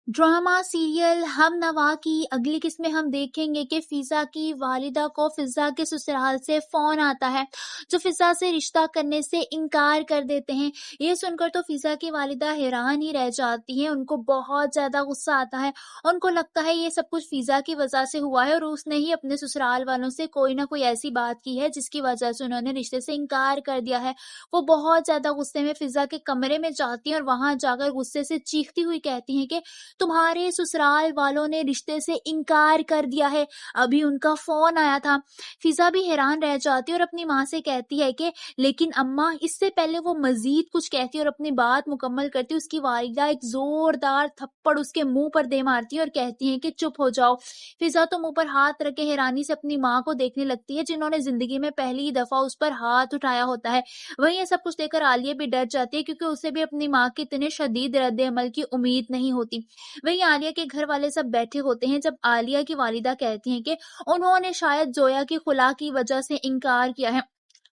Drama serial हम नवा की अगली किस्त में हम देखेंगे कि फिजा की वालिदा को फिजा के ससुराल से फोन आता है, जो फिजा से रिश्ता करने से इनकार कर देते हैं। ये सुनकर तो फिजा की वालिदा हैरान ही रह जाती हैं, उनको बहुत ज्यादा गुस्सा आता है। उनको लगता है ये सब कुछ फिजा की वजह से हुआ है और उसने ही अपने ससुराल वालों से कोई ना कोई ऐसी बात की है जिसकी वजह से उन्होंने रिश्ते से इनकार कर दिया है। वो बहुत ज्यादा गुस्से में फिजा के कमरे में जाती हैं और वहां जाकर गुस्से से चीखती हुई कहती हैं कि तुम्हारे ससुराल वालों ने रिश्ते से इनकार कर दिया है, अभी उनका फोन आया था। फिजा भी हैरान रह जाती है और अपनी माँ से कहती है कि लेकिन अम्मा, इससे पहले वो मजीद कुछ कहती है और अपनी बात मुकम्मल करती है, उसकी वालिदा एक जोरदार थप्पड़ उसके मुंह पर दे मारती है और कहती है कि चुप हो जाओ। फिजा तो मुंह पर हाथ रखे हैरानी से अपनी माँ को देखने लगती है, जिन्होंने जिंदगी में पहली दफा उस पर हाथ उठाया होता है। वहीं ये सब कुछ देखकर आलिया भी डर जाती है, क्योंकि उसे भी अपनी माँ के इतने शदीद रद्द अमल की उम्मीद नहीं होती। वहीं आलिया के घर वाले सब बैठे होते हैं जब आलिया की वालिदा कहती हैं कि उन्होंने शायद जोया की खुला की वजह से इनकार किया है,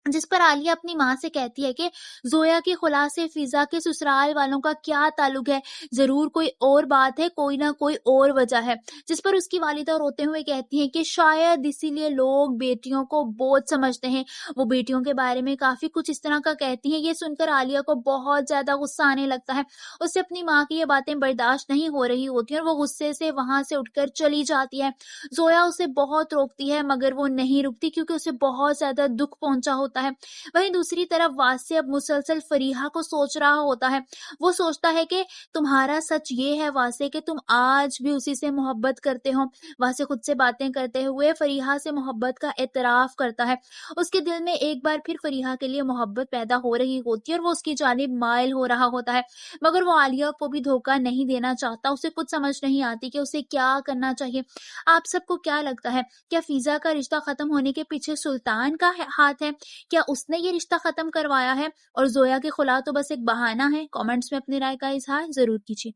जिस पर आलिया अपनी माँ से कहती है कि जोया की खुला से फिजा के ससुराल वालों का क्या ताल्लुक है, जरूर कोई और बात है, कोई ना कोई और वजह है। जिस पर उसकी वालिदा रोते हुए कहती है कि शायद इसीलिए लोग बेटियों को बोझ समझते हैं। वो बेटियों के बारे में काफी कुछ इस तरह का कहती हैं। ये सुनकर आलिया को बहुत ज्यादा गुस्सा आने लगता है। उससे अपनी माँ की ये बातें बर्दाश्त नहीं हो रही होती और वो गुस्से से वहां से उठकर चली जाती है। जोया उसे बहुत रोकती है, मगर वो नहीं रुकती, क्योंकि उसे बहुत ज्यादा दुख पहुंचा होता है। वहीं दूसरी तरफ वासे अब मुसलसल फरीहा को सोच रहा होता है। वो सोचता है कि तुम्हारा सच ये है वासे कि तुम आज भी उसी से मोहब्बत करते हो। वासे खुद से बातें करते हुए फरीहा से मोहब्बत का एतराफ करता है। उसके दिल में एक बार फिर फरीहा के लिए मोहब्बत पैदा हो रही होती है और वो उसकी जानिब माइल हो रहा होता है। मगर वो आलिया को भी धोखा नहीं देना चाहता। उसे कुछ समझ नहीं आती कि उसे क्या करना चाहिए। आप सबको क्या लगता है, क्या फिजा का रिश्ता खत्म होने के पीछे सुल्तान का हाथ है? क्या उसने ये रिश्ता खत्म करवाया है और जोया के खुला तो बस एक बहाना है? कमेंट्स में अपनी राय का इजहार जरूर कीजिए।